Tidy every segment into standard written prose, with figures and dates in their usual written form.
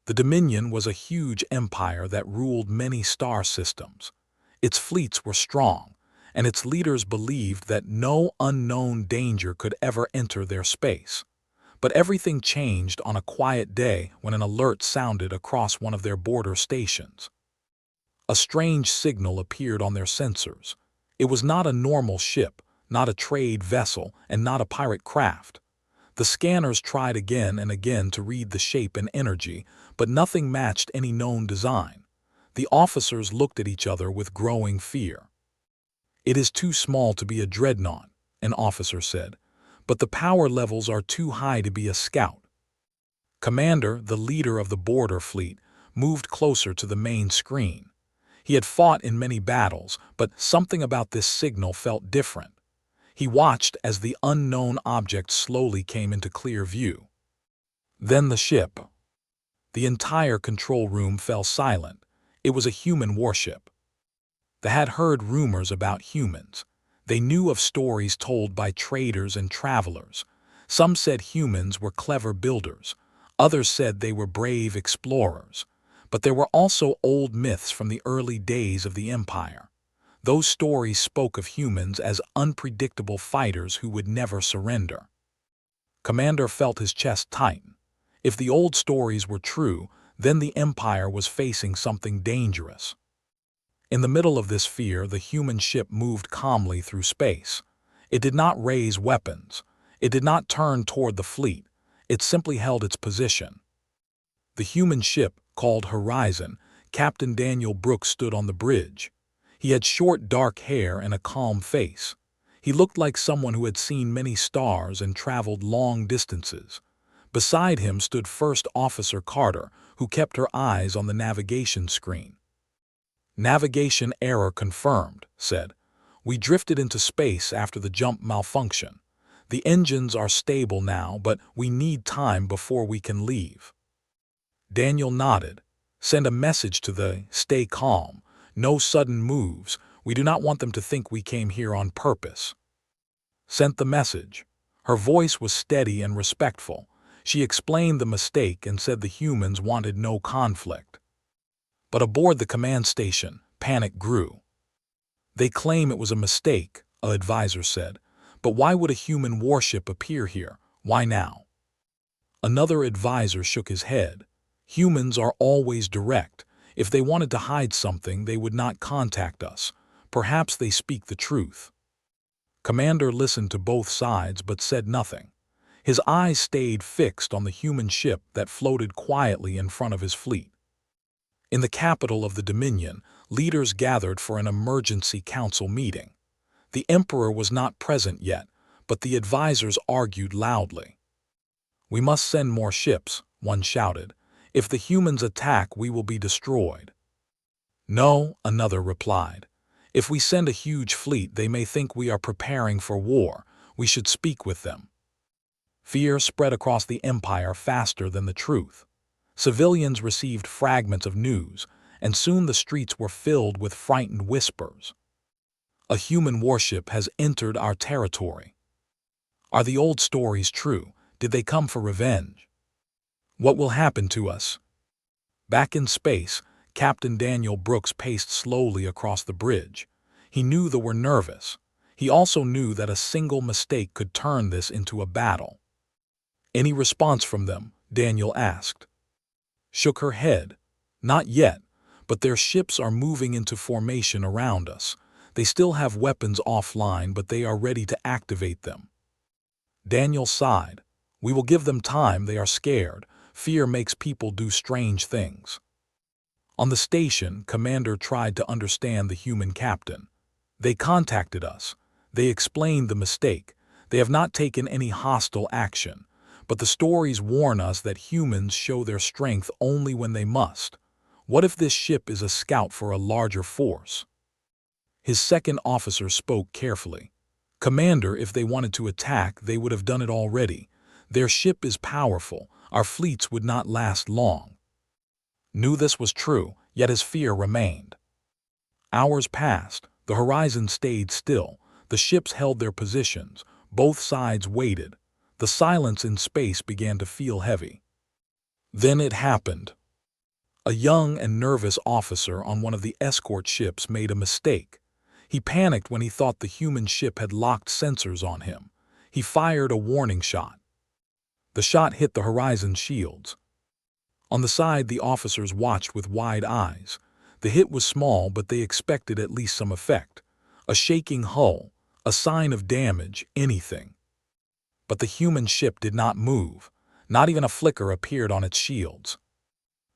The Dominion was a huge empire that ruled many star systems. Its fleets were strong, and its leaders believed that no unknown danger could ever enter their space. But everything changed on a quiet day when an alert sounded across one of their border stations. A strange signal appeared on their sensors. It was not a normal ship, not a trade vessel, and not a pirate craft. The scanners tried again and again to read the shape and energy, but nothing matched any known design. The officers looked at each other with growing fear. "It is too small to be a dreadnought," an officer said, "but the power levels are too high to be a scout." Commander, the leader of the border fleet, moved closer to the main screen. He had fought in many battles, but something about this signal felt different. He watched as the unknown object slowly came into clear view. Then the ship. The entire control room fell silent. It was a human warship. They had heard rumors about humans. They knew of stories told by traders and travelers. Some said humans were clever builders. Others said they were brave explorers. But there were also old myths from the early days of the empire. Those stories spoke of humans as unpredictable fighters who would never surrender. Commander felt his chest tighten. If the old stories were true, then the empire was facing something dangerous. In the middle of this fear, the human ship moved calmly through space. It did not raise weapons. It did not turn toward the fleet. It simply held its position. The human ship, called Horizon, Captain Daniel Brooks stood on the bridge. He had short dark hair and a calm face. He looked like someone who had seen many stars and traveled long distances. Beside him stood First Officer Carter, who kept her eyes on the navigation screen. "Navigation error confirmed," said. "We drifted into space after the jump malfunction. The engines are stable now, but we need time before we can leave." Daniel nodded. "Send a message to the stay calm. No sudden moves. We do not want them to think we came here on purpose." Sent the message. Her voice was steady and respectful. She explained the mistake and said the humans wanted no conflict. But aboard the command station, panic grew. "They claim it was a mistake," an advisor said. "But why would a human warship appear here? Why now?" Another advisor shook his head. "Humans are always direct. If they wanted to hide something, they would not contact us. Perhaps they speak the truth." Commander listened to both sides but said nothing. His eyes stayed fixed on the human ship that floated quietly in front of his fleet. In the capital of the Dominion, leaders gathered for an emergency council meeting. The Emperor was not present yet, but the advisors argued loudly. "We must send more ships," one shouted. "If the humans attack, we will be destroyed." "No," another replied. "If we send a huge fleet, they may think we are preparing for war. We should speak with them." Fear spread across the empire faster than the truth. Civilians received fragments of news, and soon the streets were filled with frightened whispers. "A human warship has entered our territory." "Are the old stories true? Did they come for revenge?" "What will happen to us?" Back in space, Captain Daniel Brooks paced slowly across the bridge. He knew they were nervous. He also knew that a single mistake could turn this into a battle. "Any response from them?" Daniel asked. Shook her head. "Not yet, but their ships are moving into formation around us. They still have weapons offline, but they are ready to activate them." Daniel sighed. "We will give them time. They are scared. Fear makes people do strange things." On the station, Commander tried to understand the human captain. "They contacted us. They explained the mistake. They have not taken any hostile action. But the stories warn us that humans show their strength only when they must. What if this ship is a scout for a larger force?" His second officer spoke carefully. "Commander, if they wanted to attack, they would have done it already. Their ship is powerful. Our fleets would not last long." Knew this was true, yet his fear remained. Hours passed. The horizon stayed still. The ships held their positions. Both sides waited. The silence in space began to feel heavy. Then it happened. A young and nervous officer on one of the escort ships made a mistake. He panicked when he thought the human ship had locked sensors on him. He fired a warning shot. The shot hit the horizon shields. On the side, the officers watched with wide eyes. The hit was small, but they expected at least some effect. A shaking hull, a sign of damage, anything. But the human ship did not move. Not even a flicker appeared on its shields.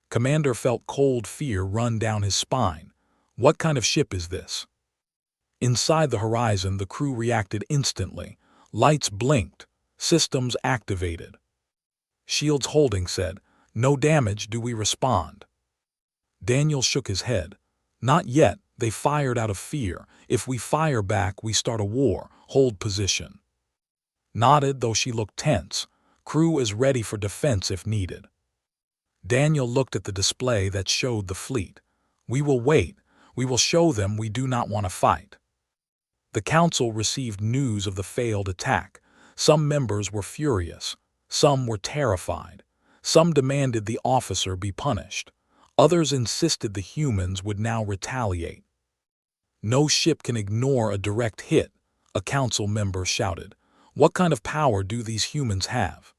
Commander felt cold fear run down his spine. What kind of ship is this? Inside the horizon, the crew reacted instantly. Lights blinked. Systems activated. Shields holding said, "No damage, do we respond?" Daniel shook his head. "Not yet, they fired out of fear. If we fire back, we start a war. Hold position." Nodded, though she looked tense. "Crew is ready for defense if needed." Daniel looked at the display that showed the fleet. "We will wait. We will show them we do not want to fight." The council received news of the failed attack. Some members were furious. Some were terrified. Some demanded the officer be punished. Others insisted the humans would now retaliate. "No ship can ignore a direct hit," a council member shouted. "What kind of power do these humans have?"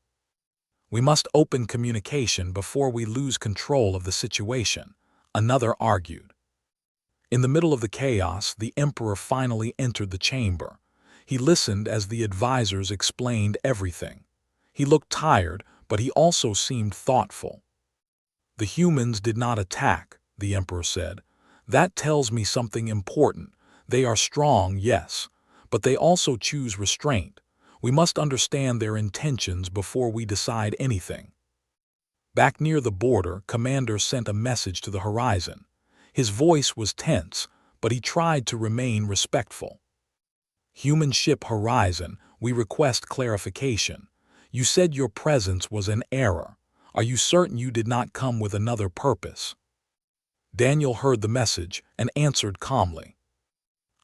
"We must open communication before we lose control of the situation," another argued. In the middle of the chaos, the Emperor finally entered the chamber. He listened as the advisors explained everything. He looked tired, but he also seemed thoughtful. "The humans did not attack," the Emperor said. "That tells me something important. They are strong, yes, but they also choose restraint. We must understand their intentions before we decide anything." Back near the border, Commander sent a message to the horizon. His voice was tense, but he tried to remain respectful. "Human ship Horizon, we request clarification. You said your presence was an error. Are you certain you did not come with another purpose?" Daniel heard the message and answered calmly.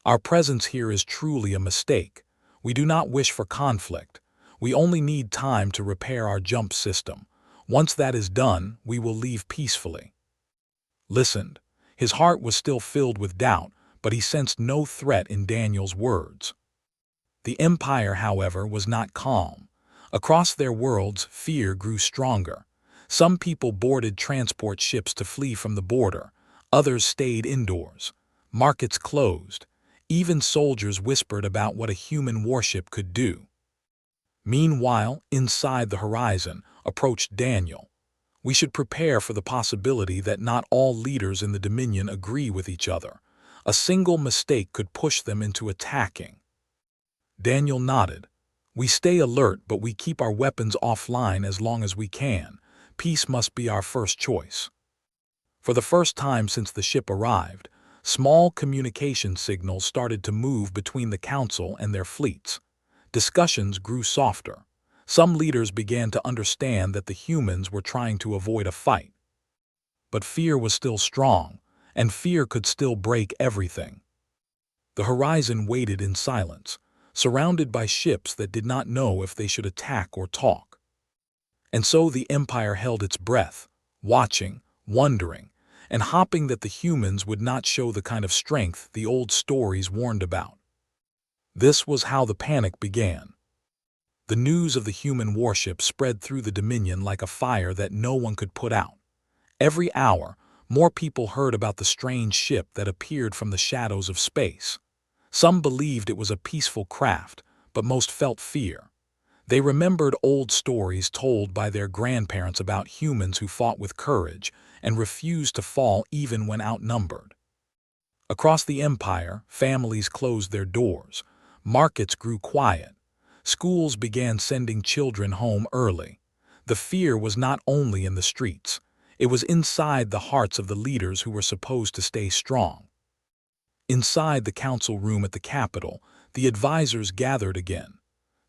"Our presence here is truly a mistake. We do not wish for conflict. We only need time to repair our jump system. Once that is done, we will leave peacefully." Listened. His heart was still filled with doubt, but he sensed no threat in Daniel's words. The Empire, however, was not calm. Across their worlds, fear grew stronger. Some people boarded transport ships to flee from the border. Others stayed indoors. Markets closed. Even soldiers whispered about what a human warship could do. Meanwhile, inside the horizon, approached Daniel. "We should prepare for the possibility that not all leaders in the Dominion agree with each other. A single mistake could push them into attacking." Daniel nodded. "We stay alert, but we keep our weapons offline as long as we can. Peace must be our first choice." For the first time since the ship arrived, small communication signals started to move between the Council and their fleets. Discussions grew softer. Some leaders began to understand that the humans were trying to avoid a fight. But fear was still strong, and fear could still break everything. The horizon waited in silence, surrounded by ships that did not know if they should attack or talk. And so the Empire held its breath, watching, wondering, and hoping that the humans would not show the kind of strength the old stories warned about. This was how the panic began. The news of the human warship spread through the Dominion like a fire that no one could put out. Every hour, more people heard about the strange ship that appeared from the shadows of space. Some believed it was a peaceful craft, but most felt fear. They remembered old stories told by their grandparents about humans who fought with courage and refused to fall even when outnumbered. Across the Empire, families closed their doors. Markets grew quiet. Schools began sending children home early. The fear was not only in the streets. It was inside the hearts of the leaders who were supposed to stay strong. Inside the council room at the Capitol, the advisors gathered again.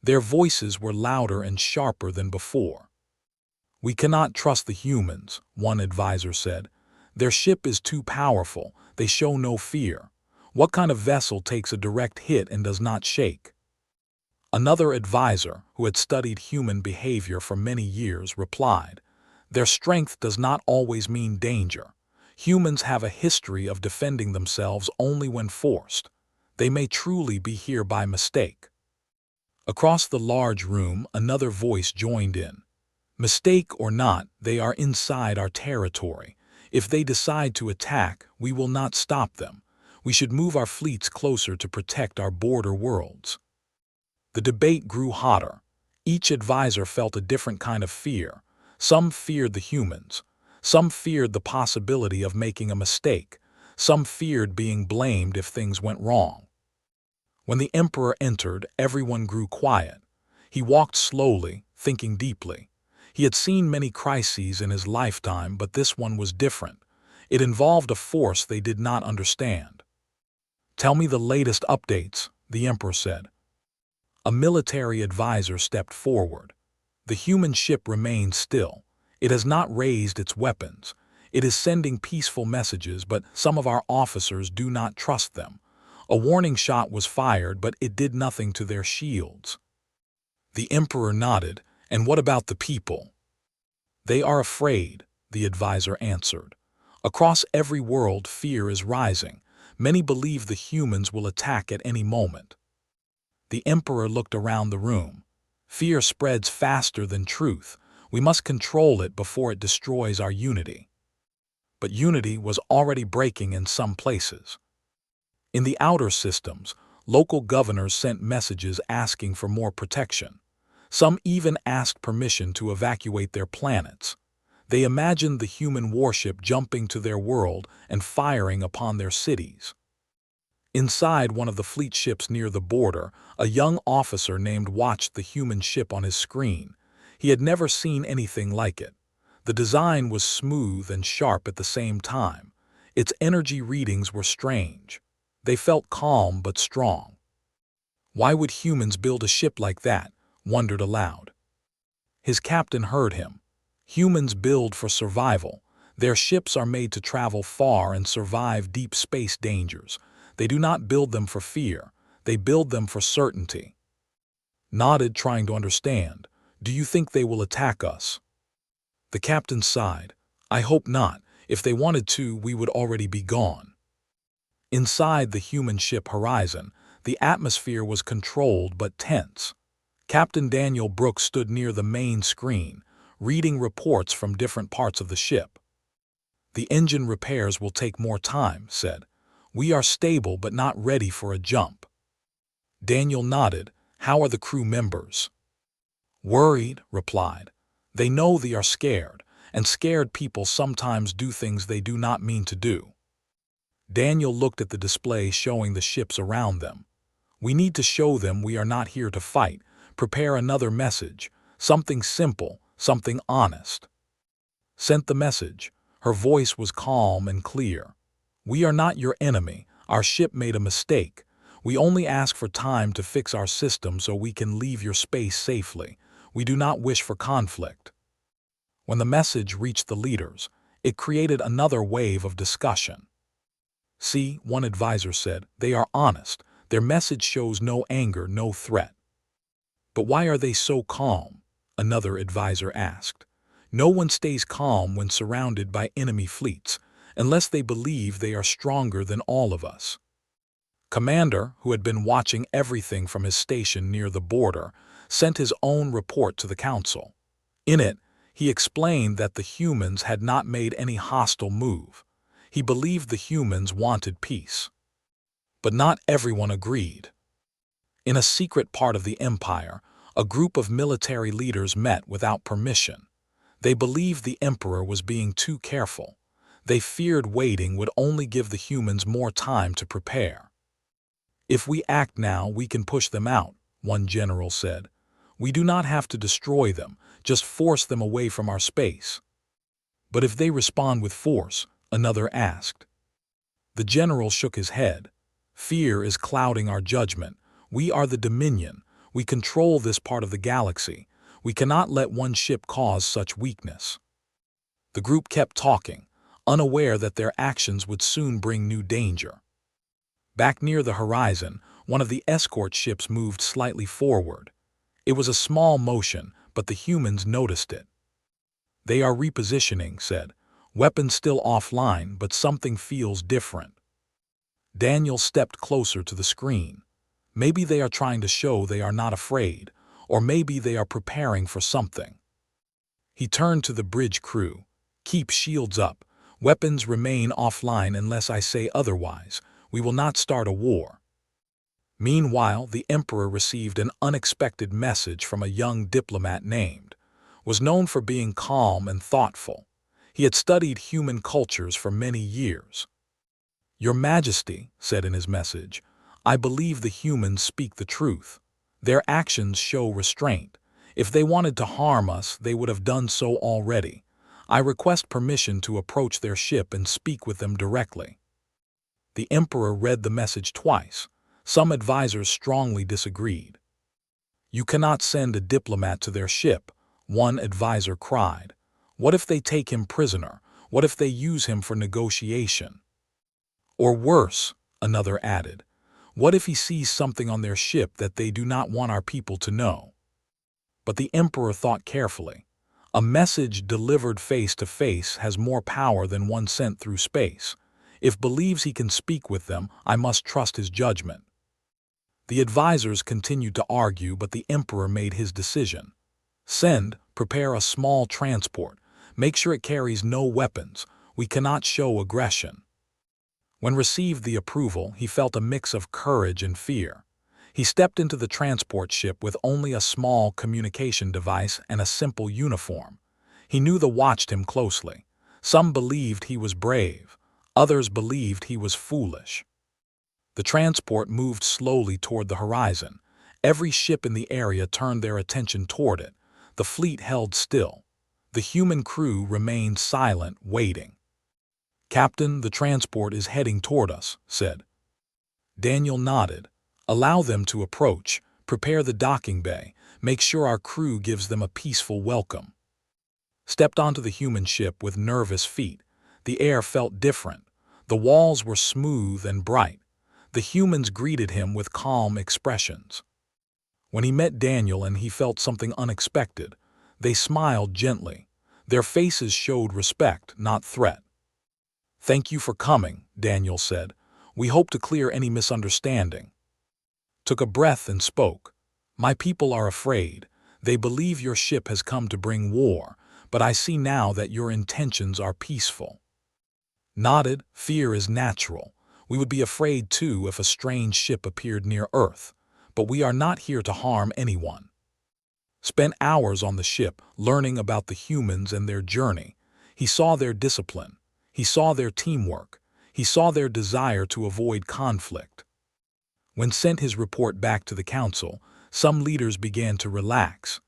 Their voices were louder and sharper than before. "We cannot trust the humans," one advisor said. "Their ship is too powerful. They show no fear. What kind of vessel takes a direct hit and does not shake?" Another advisor, who had studied human behavior for many years, replied, Their strength does not always mean danger. Humans have a history of defending themselves only when forced. They may truly be here by mistake. Across the large room, another voice joined in. Mistake or not, they are inside our territory. If they decide to attack, we will not stop them. We should move our fleets closer to protect our border worlds. The debate grew hotter. Each advisor felt a different kind of fear. Some feared the humans. Some feared the possibility of making a mistake. Some feared being blamed if things went wrong. When the emperor entered, everyone grew quiet. He walked slowly, thinking deeply. He had seen many crises in his lifetime, but this one was different. It involved a force they did not understand. "Tell me the latest updates," the emperor said. A military advisor stepped forward. "The human ship remains still. It has not raised its weapons. It is sending peaceful messages, but some of our officers do not trust them. A warning shot was fired, but it did nothing to their shields." The emperor nodded. "And what about the people?" "They are afraid," the advisor answered. "Across every world, fear is rising. Many believe the humans will attack at any moment." The emperor looked around the room. "Fear spreads faster than truth. We must control it before it destroys our unity." But unity was already breaking in some places. In the outer systems, local governors sent messages asking for more protection. Some even asked permission to evacuate their planets. They imagined the human warship jumping to their world and firing upon their cities. Inside one of the fleet ships near the border, a young officer named watched the human ship on his screen. He had never seen anything like it. The design was smooth and sharp at the same time. Its energy readings were strange. They felt calm but strong. Why would humans build a ship like that? Wondered aloud. His captain heard him. Humans build for survival. Their ships are made to travel far and survive deep space dangers. They do not build them for fear. They build them for certainty. Nodded, trying to understand. "Do you think they will attack us?" The captain sighed. "I hope not. If they wanted to, we would already be gone." Inside the human ship Horizon, the atmosphere was controlled but tense. Captain Daniel Brooks stood near the main screen, reading reports from different parts of the ship. "The engine repairs will take more time," said. "We are stable but not ready for a jump." Daniel nodded. "How are the crew members?" "Worried," replied. "They know they are scared, and scared people sometimes do things they do not mean to do." Daniel looked at the display showing the ships around them. "We need to show them we are not here to fight. Prepare another message, something simple, something honest." Sent the message. Her voice was calm and clear. "We are not your enemy. Our ship made a mistake. We only ask for time to fix our system so we can leave your space safely. We do not wish for conflict." When the message reached the leaders, it created another wave of discussion. "See," one advisor said, "they are honest. Their message shows no anger, no threat." "But why are they so calm?" another advisor asked. "No one stays calm when surrounded by enemy fleets, unless they believe they are stronger than all of us." Commander, who had been watching everything from his station near the border, sent his own report to the council. In it, he explained that the humans had not made any hostile move. He believed the humans wanted peace. But not everyone agreed. In a secret part of the empire, a group of military leaders met without permission. They believed the emperor was being too careful. They feared waiting would only give the humans more time to prepare. "If we act now, we can push them out," one general said. "We do not have to destroy them, just force them away from our space." "But if they respond with force?" another asked. The general shook his head. "Fear is clouding our judgment. We are the Dominion. We control this part of the galaxy. We cannot let one ship cause such weakness." The group kept talking, unaware that their actions would soon bring new danger. Back near the horizon, one of the escort ships moved slightly forward. It was a small motion, but the humans noticed it. They are repositioning, said. Weapons still offline, but something feels different. Daniel stepped closer to the screen. Maybe they are trying to show they are not afraid, or maybe they are preparing for something. He turned to the bridge crew. Keep shields up. Weapons remain offline unless I say otherwise. We will not start a war. Meanwhile, the Emperor received an unexpected message from a young diplomat named, was known for being calm and thoughtful. He had studied human cultures for many years. Your Majesty, said in his message, I believe the humans speak the truth. Their actions show restraint. If they wanted to harm us, they would have done so already. I request permission to approach their ship and speak with them directly. The Emperor read the message twice. Some advisors strongly disagreed. You cannot send a diplomat to their ship, one advisor cried. What if they take him prisoner? What if they use him for negotiation? Or worse, another added. What if he sees something on their ship that they do not want our people to know? But the Emperor thought carefully. A message delivered face to face has more power than one sent through space. If believes he can speak with them, I must trust his judgment. The advisors continued to argue, but the Emperor made his decision. Prepare a small transport. Make sure it carries no weapons. We cannot show aggression. When received the approval, he felt a mix of courage and fear. He stepped into the transport ship with only a small communication device and a simple uniform. He knew they watched him closely. Some believed he was brave. Others believed he was foolish. The transport moved slowly toward the horizon. Every ship in the area turned their attention toward it. The fleet held still. The human crew remained silent, waiting. Captain, the transport is heading toward us, said. Daniel nodded. Allow them to approach. Prepare the docking bay. Make sure our crew gives them a peaceful welcome. Stepped onto the human ship with nervous feet. The air felt different. The walls were smooth and bright. The humans greeted him with calm expressions. When he met Daniel and he felt something unexpected, they smiled gently. Their faces showed respect, not threat. Thank you for coming, Daniel said. We hope to clear any misunderstanding. Took a breath and spoke. My people are afraid. They believe your ship has come to bring war, but I see now that your intentions are peaceful. Nodded, fear is natural. We would be afraid too if a strange ship appeared near Earth, but we are not here to harm anyone. Spent hours on the ship learning about the humans and their journey. He saw their discipline. He saw their teamwork. He saw their desire to avoid conflict. When sent his report back to the council, some leaders began to relax.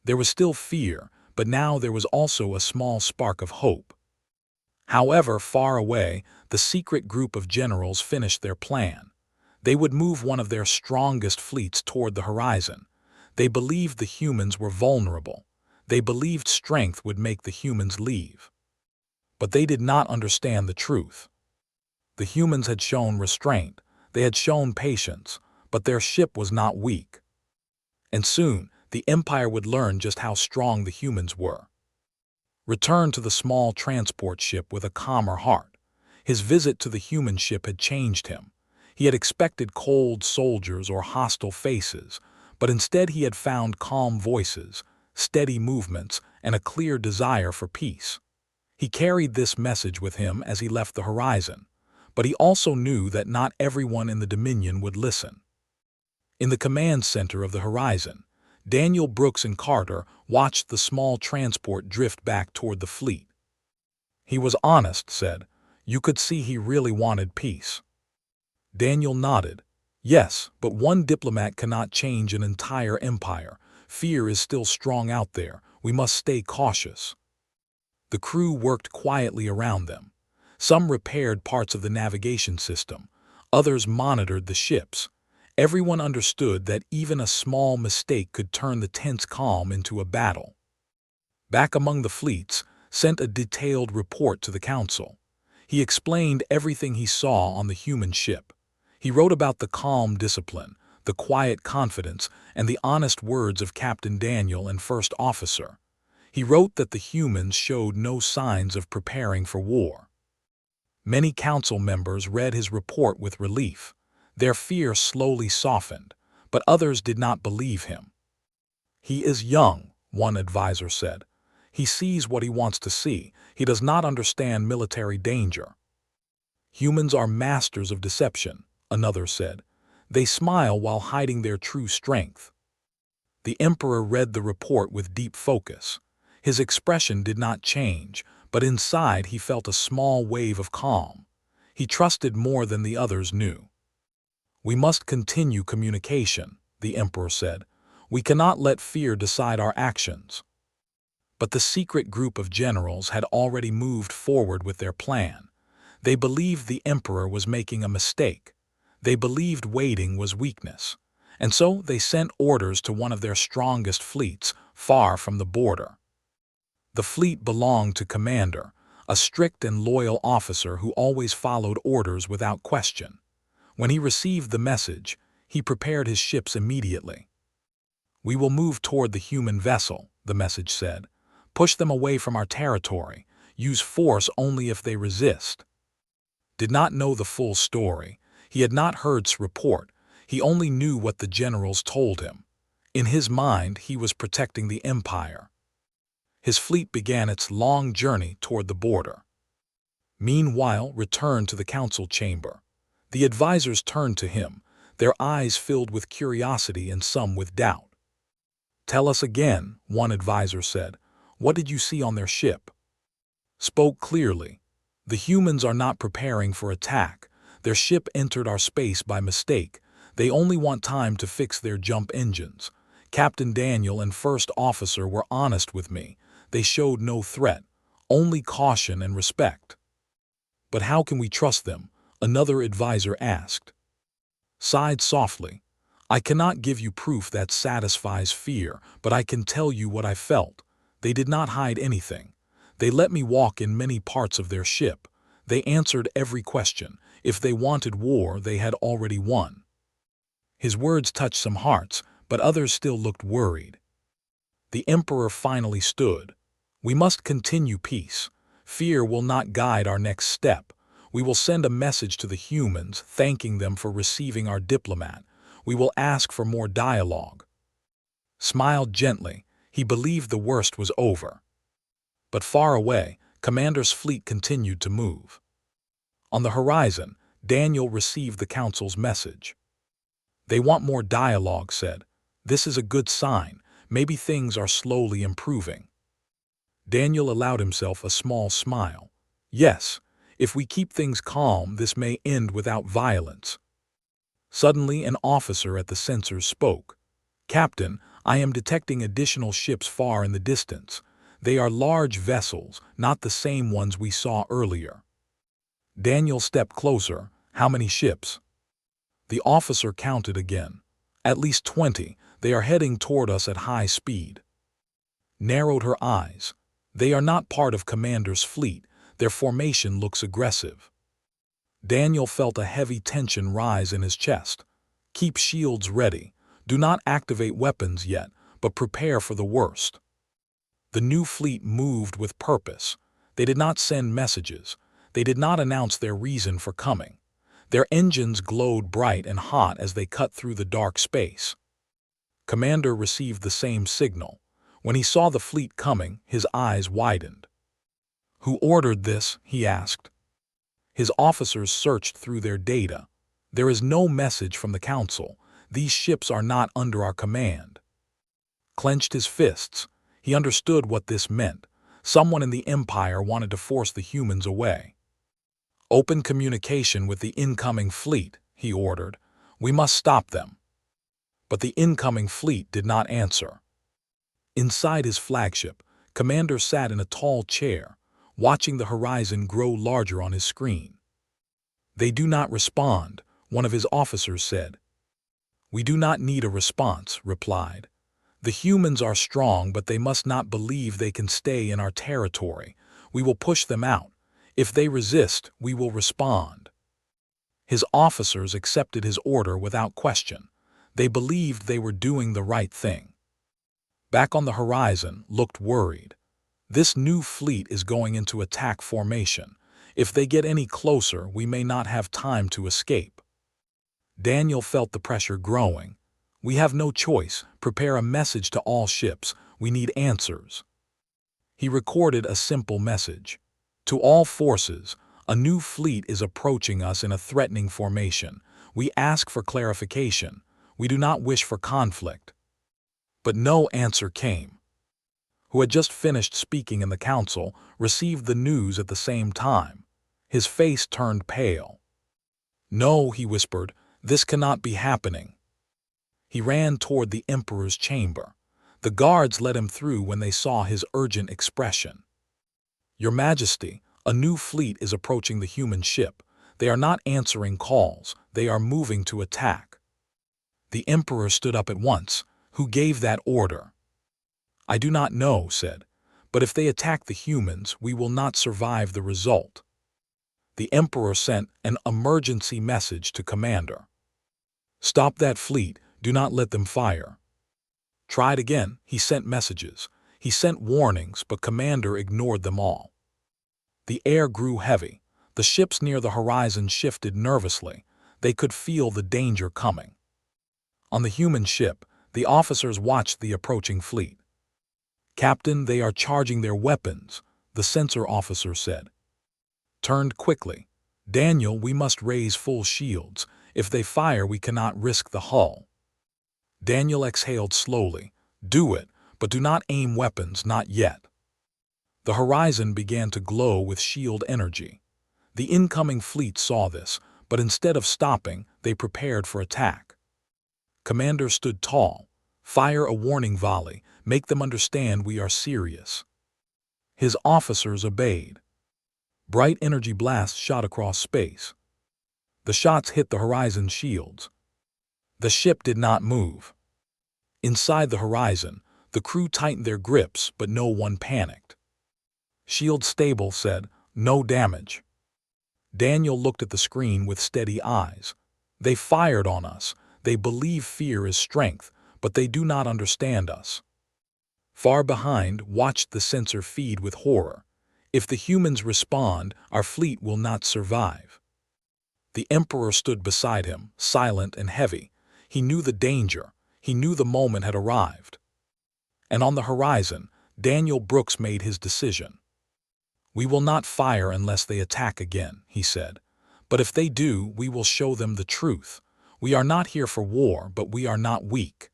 There was still fear, but now there was also a small spark of hope. However, far away, the secret group of generals finished their plan. They would move one of their strongest fleets toward the horizon. They believed the humans were vulnerable. They believed strength would make the humans leave. But they did not understand the truth. The humans had shown restraint. They had shown patience, but their ship was not weak. And soon, the Empire would learn just how strong the humans were. Returned to the small transport ship with a calmer heart. His visit to the human ship had changed him. He had expected cold soldiers or hostile faces, but instead he had found calm voices, steady movements, and a clear desire for peace. He carried this message with him as he left the horizon, but he also knew that not everyone in the Dominion would listen. In the command center of the horizon, Daniel, Brooks, and Carter watched the small transport drift back toward the fleet. He was honest, said. You could see he really wanted peace. Daniel nodded. Yes, but one diplomat cannot change an entire empire. Fear is still strong out there. We must stay cautious. The crew worked quietly around them. Some repaired parts of the navigation system. Others monitored the ships. Everyone understood that even a small mistake could turn the tense calm into a battle. Back among the fleets, sent a detailed report to the council. He explained everything he saw on the human ship. He wrote about the calm discipline, the quiet confidence, and the honest words of Captain Daniel and First Officer. He wrote that the humans showed no signs of preparing for war. Many council members read his report with relief. Their fear slowly softened, but others did not believe him. "He is young," one advisor said. "He sees what he wants to see. He does not understand military danger." "Humans are masters of deception," another said. "They smile while hiding their true strength." The emperor read the report with deep focus. His expression did not change, but inside he felt a small wave of calm. He trusted more than the others knew. "We must continue communication," the emperor said. "We cannot let fear decide our actions." But the secret group of generals had already moved forward with their plan. They believed the emperor was making a mistake. They believed waiting was weakness. And so they sent orders to one of their strongest fleets, far from the border. The fleet belonged to Commander, a strict and loyal officer who always followed orders without question. When he received the message, he prepared his ships immediately. "We will move toward the human vessel," the message said. "Push them away from our territory. Use force only if they resist." Did not know the full story. He had not heard S's report. He only knew what the generals told him. In his mind, he was protecting the empire. His fleet began its long journey toward the border. Meanwhile, returned to the council chamber. The advisors turned to him, their eyes filled with curiosity and some with doubt. "Tell us again," one advisor said. "What did you see on their ship?" Spoke clearly. "The humans are not preparing for attack. Their ship entered our space by mistake. They only want time to fix their jump engines. Captain Daniel and First Officer were honest with me. They showed no threat, only caution and respect." "But how can we trust them?" another advisor asked. Sighed softly. "I cannot give you proof that satisfies fear, but I can tell you what I felt. They did not hide anything. They let me walk in many parts of their ship. They answered every question. If they wanted war, they had already won." His words touched some hearts, but others still looked worried. The emperor finally stood. "We must continue peace. Fear will not guide our next step. We will send a message to the humans, thanking them for receiving our diplomat. We will ask for more dialogue." Smiled gently. He believed the worst was over. But far away, Commander's fleet continued to move. On the horizon, Daniel received the council's message. "They want more dialogue," said. "This is a good sign. Maybe things are slowly improving." Daniel allowed himself a small smile. "Yes, if we keep things calm, this may end without violence." Suddenly, an officer at the sensors spoke. "Captain, I am detecting additional ships far in the distance. They are large vessels, not the same ones we saw earlier." Daniel stepped closer. "How many ships?" The officer counted again. "At least 20. They are heading toward us at high speed." Narrowed her eyes. "They are not part of Commander's fleet. Their formation looks aggressive." Daniel felt a heavy tension rise in his chest. "Keep shields ready. Do not activate weapons yet, but prepare for the worst." The new fleet moved with purpose. They did not send messages. They did not announce their reason for coming. Their engines glowed bright and hot as they cut through the dark space. Commander received the same signal. When he saw the fleet coming, his eyes widened. "Who ordered this?" he asked. His officers searched through their data. "There is no message from the council. These ships are not under our command." Clenched his fists. He understood what this meant. Someone in the Empire wanted to force the humans away. "Open communication with the incoming fleet," he ordered. "We must stop them." But the incoming fleet did not answer. Inside his flagship, Commander sat in a tall chair, watching the horizon grow larger on his screen. "They do not respond," one of his officers said. "We do not need a response," replied. "The humans are strong, but they must not believe they can stay in our territory. We will push them out. If they resist, we will respond." His officers accepted his order without question. They believed they were doing the right thing. Back on the horizon, looked worried. This new fleet is going into attack formation. If they get any closer, we may not have time to escape. Daniel felt the pressure growing. We have no choice. Prepare a message to all ships. We need answers. He recorded a simple message. To all forces, a new fleet is approaching us in a threatening formation. We ask for clarification. We do not wish for conflict. But no answer came. Who had just finished speaking in the council, received the news at the same time. His face turned pale. "No," he whispered, "this cannot be happening." He ran toward the Emperor's chamber. The guards let him through when they saw his urgent expression. "Your Majesty, a new fleet is approaching the human ship. They are not answering calls. They are moving to attack." The Emperor stood up at once. "Who gave that order?" "I do not know," said, "but if they attack the humans, we will not survive the result." The Emperor sent an emergency message to Commander. "Stop that fleet. Do not let them fire." Tried again. He sent messages. He sent warnings, but Commander ignored them all. The air grew heavy. The ships near the horizon shifted nervously. They could feel the danger coming. On the human ship, the officers watched the approaching fleet. "Captain, they are charging their weapons," the sensor officer said. Turned quickly. "Daniel, we must raise full shields. If they fire, we cannot risk the hull." Daniel exhaled slowly. "Do it, but do not aim weapons, not yet." The horizon began to glow with shield energy. The incoming fleet saw this, but instead of stopping, they prepared for attack. Commander stood tall. "Fire a warning volley. Make them understand we are serious." His officers obeyed. Bright energy blasts shot across space. The shots hit the horizon shields. The ship did not move. Inside the horizon, the crew tightened their grips, but no one panicked. "Shield stable," said, "no damage." Daniel looked at the screen with steady eyes. "They fired on us. They believe fear is strength, but they do not understand us." Far behind, watched the sensor feed with horror. "If the humans respond, our fleet will not survive." The Emperor stood beside him, silent and heavy. He knew the danger. He knew the moment had arrived. And on the horizon, Daniel Brooks made his decision. "We will not fire unless they attack again," he said. "But if they do, we will show them the truth. We are not here for war, but we are not weak."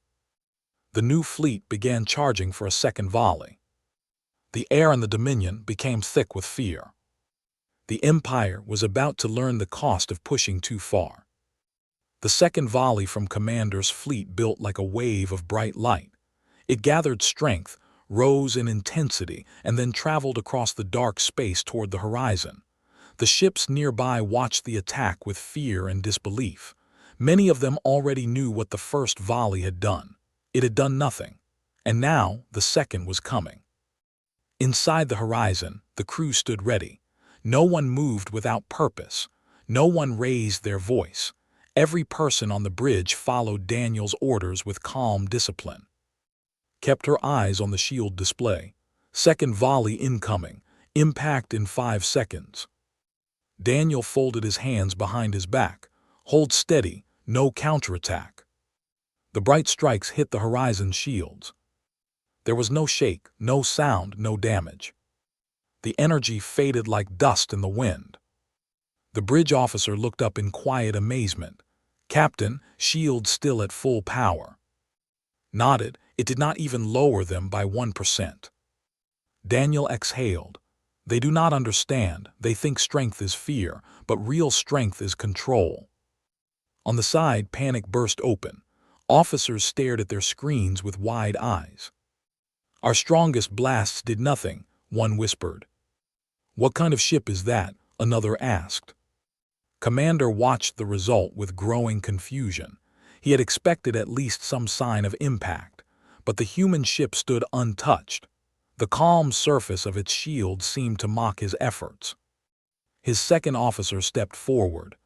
The new fleet began charging for a second volley. The air in the Dominion became thick with fear. The Empire was about to learn the cost of pushing too far. The second volley from Commander's fleet built like a wave of bright light. It gathered strength, rose in intensity, and then traveled across the dark space toward the horizon. The ships nearby watched the attack with fear and disbelief. Many of them already knew what the first volley had done. It had done nothing. And now the second was coming. Inside the horizon, the crew stood ready. No one moved without purpose. No one raised their voice. Every person on the bridge followed Daniel's orders with calm discipline. Kept her eyes on the shield display. Second volley incoming. Impact in 5 seconds. Daniel folded his hands behind his back. Hold steady, no counterattack. The bright strikes hit the horizon shields. There was no shake, no sound, no damage. The energy faded like dust in the wind. The bridge officer looked up in quiet amazement. "Captain, shields still at full power." Nodded. It did not even lower them by 1%. Daniel exhaled. They do not understand. They think strength is fear, but real strength is control. On the side, panic burst open. Officers stared at their screens with wide eyes. "Our strongest blasts did nothing," one whispered. "What kind of ship is that?" another asked. Commander watched the result with growing confusion. He had expected at least some sign of impact, but the human ship stood untouched. The calm surface of its shield seemed to mock his efforts. His second officer stepped forward.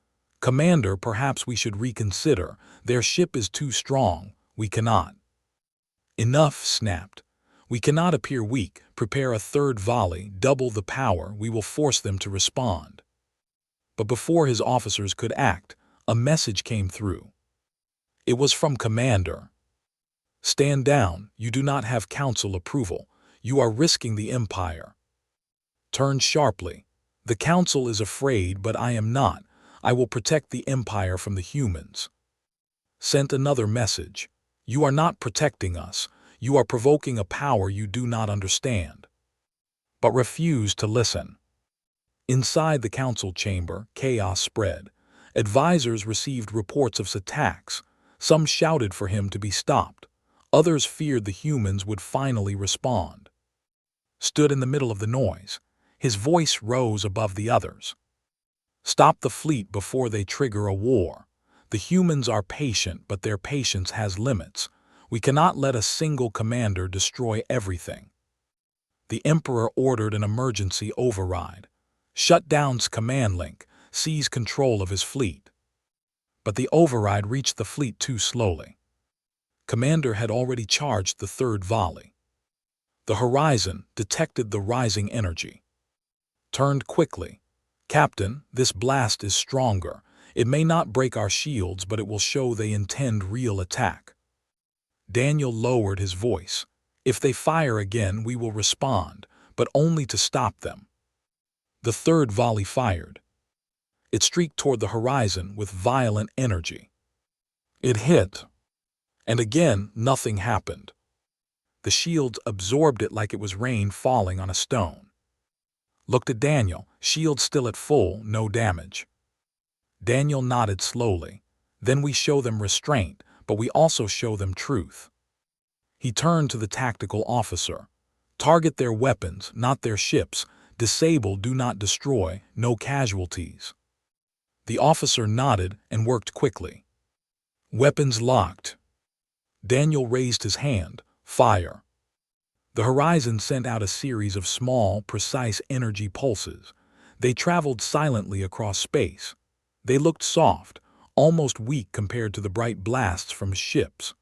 "Commander, perhaps we should reconsider. Their ship is too strong. We cannot." "Enough," snapped. We cannot appear weak. Prepare a third volley, double the power. We will force them to respond. But before his officers could act, a message came through. It was from Commander. Stand down. You do not have council approval. You are risking the Empire. Turn sharply. The council is afraid, but I am not. I will protect the Empire from the humans. Sent another message. You are not protecting us. You are provoking a power you do not understand. But refuse to listen. Inside the council chamber, chaos spread. Advisors received reports of attacks. Some shouted for him to be stopped. Others feared the humans would finally respond. Stood in the middle of the noise. His voice rose above the others. Stop the fleet before they trigger a war. The humans are patient, but their patience has limits. We cannot let a single commander destroy everything. The Emperor ordered an emergency override. Shut down's command link, seize control of his fleet. But the override reached the fleet too slowly. Commander had already charged the third volley. The horizon detected the rising energy. Turned quickly. Captain, this blast is stronger. It may not break our shields, but it will show they intend real attack. Daniel lowered his voice. If they fire again, we will respond, but only to stop them. The third volley fired. It streaked toward the horizon with violent energy. It hit. And again, nothing happened. The shields absorbed it like it was rain falling on a stone. Looked at Daniel, shield still at full, no damage. Daniel nodded slowly. Then we show them restraint, but we also show them truth. He turned to the tactical officer. Target their weapons, not their ships. Disable, do not destroy, no casualties. The officer nodded and worked quickly. Weapons locked. Daniel raised his hand. Fire. The horizon sent out a series of small, precise energy pulses. They traveled silently across space. They looked soft, almost weak compared to the bright blasts from ships.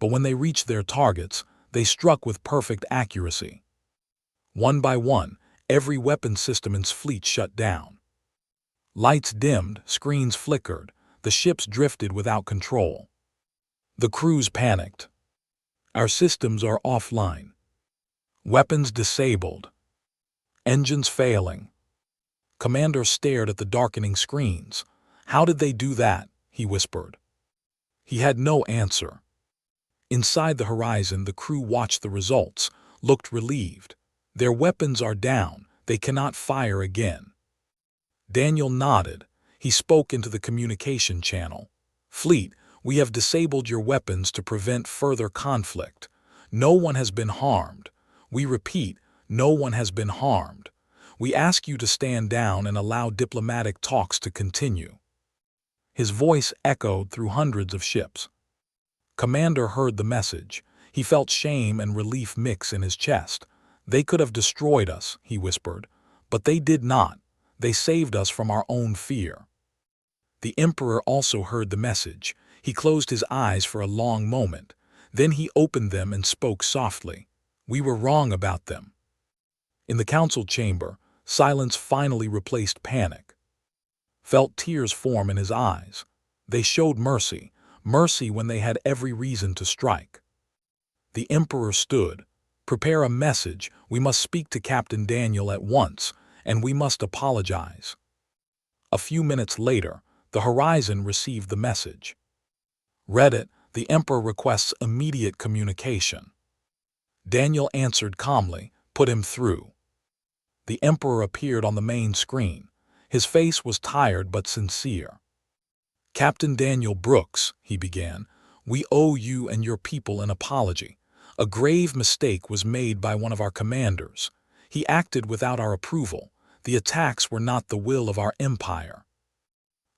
But when they reached their targets, they struck with perfect accuracy. One by one, every weapon system in its fleet shut down. Lights dimmed, screens flickered, the ships drifted without control. The crews panicked. Our systems are offline. Weapons disabled. Engines failing. Commander stared at the darkening screens. How did they do that? He whispered. He had no answer. Inside the horizon, the crew watched the results, looked relieved. Their weapons are down. They cannot fire again. Daniel nodded. He spoke into the communication channel. Fleet, we have disabled your weapons to prevent further conflict. No one has been harmed. We repeat, no one has been harmed. We ask you to stand down and allow diplomatic talks to continue. His voice echoed through hundreds of ships. Commander heard the message. He felt shame and relief mix in his chest. They could have destroyed us, he whispered, but they did not. They saved us from our own fear. The Emperor also heard the message. He closed his eyes for a long moment. Then he opened them and spoke softly. We were wrong about them. In the council chamber, silence finally replaced panic. Felt tears form in his eyes. They showed mercy, mercy when they had every reason to strike. The Emperor stood. Prepare a message. We must speak to Captain Daniel at once, and we must apologize. A few minutes later, the horizon received the message. Read it. The Emperor requests immediate communication. Daniel answered calmly. Put him through. The Emperor appeared on the main screen. His face was tired but sincere. Captain Daniel Brooks, he began, we owe you and your people an apology. A grave mistake was made by one of our commanders. He acted without our approval. The attacks were not the will of our empire.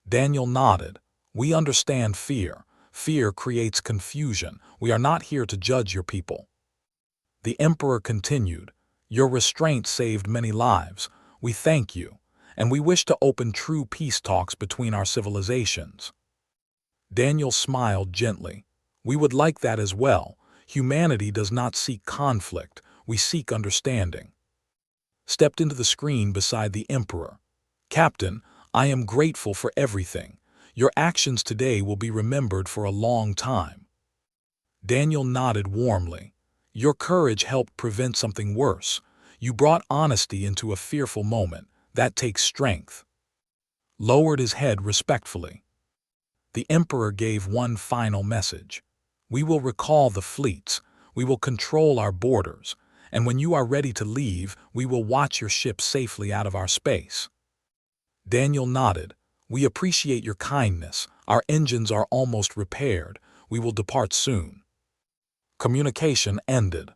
Daniel nodded. We understand fear. Fear creates confusion. We are not here to judge your people. The Emperor continued, your restraint saved many lives. We thank you, and we wish to open true peace talks between our civilizations. Daniel smiled gently. We would like that as well. Humanity does not seek conflict, we seek understanding. Stepped into the screen beside the Emperor. Captain, I am grateful for everything. Your actions today will be remembered for a long time. Daniel nodded warmly. Your courage helped prevent something worse. You brought honesty into a fearful moment. That takes strength. Lowered his head respectfully. The Emperor gave one final message. We will recall the fleets. We will control our borders. And when you are ready to leave, we will watch your ship safely out of our space. Daniel nodded. We appreciate your kindness. Our engines are almost repaired. We will depart soon. Communication ended.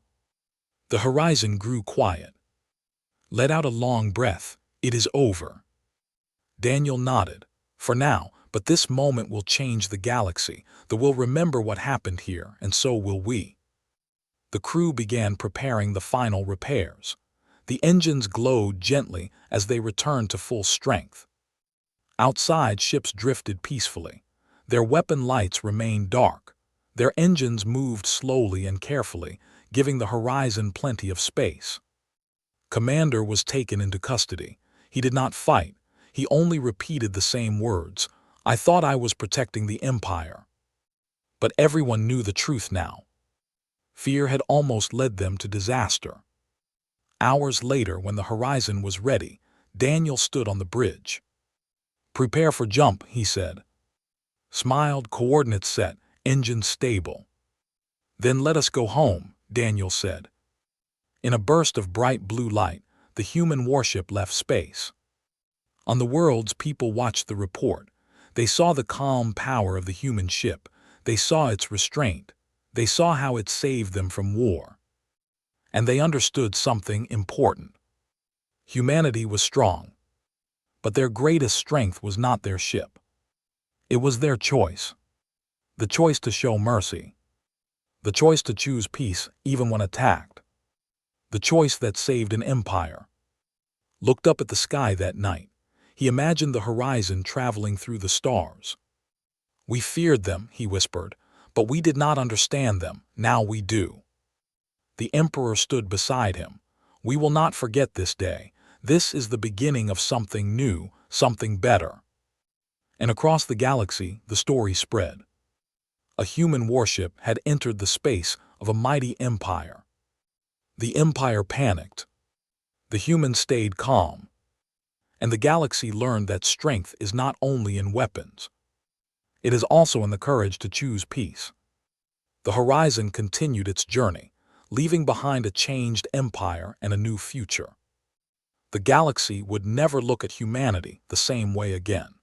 The horizon grew quiet. Let out a long breath. It is over. Daniel nodded. For now, but this moment will change the galaxy. We'll remember what happened here, and so will we. The crew began preparing the final repairs. The engines glowed gently as they returned to full strength. Outside, ships drifted peacefully. Their weapon lights remained dark. Their engines moved slowly and carefully, giving the horizon plenty of space. Commander was taken into custody. He did not fight. He only repeated the same words. I thought I was protecting the Empire. But everyone knew the truth now. Fear had almost led them to disaster. Hours later, when the horizon was ready, Daniel stood on the bridge. Prepare for jump, he said. Smiled, coordinates set, engine stable. Then let us go home, Daniel said. In a burst of bright blue light, the human warship left space. On the worlds, people watched the report. They saw the calm power of the human ship. They saw its restraint. They saw how it saved them from war. And they understood something important. Humanity was strong. But their greatest strength was not their ship. It was their choice. The choice to show mercy. The choice to choose peace even when attacked. The choice that saved an empire. Looked up at the sky that night. He imagined the horizon traveling through the stars. We feared them, he whispered, but we did not understand them. Now we do. The Emperor stood beside him. We will not forget this day. This is the beginning of something new, something better. And across the galaxy, the story spread. A human warship had entered the space of a mighty empire. The empire panicked. The humans stayed calm. And the galaxy learned that strength is not only in weapons. It is also in the courage to choose peace. The horizon continued its journey, leaving behind a changed empire and a new future. The galaxy would never look at humanity the same way again.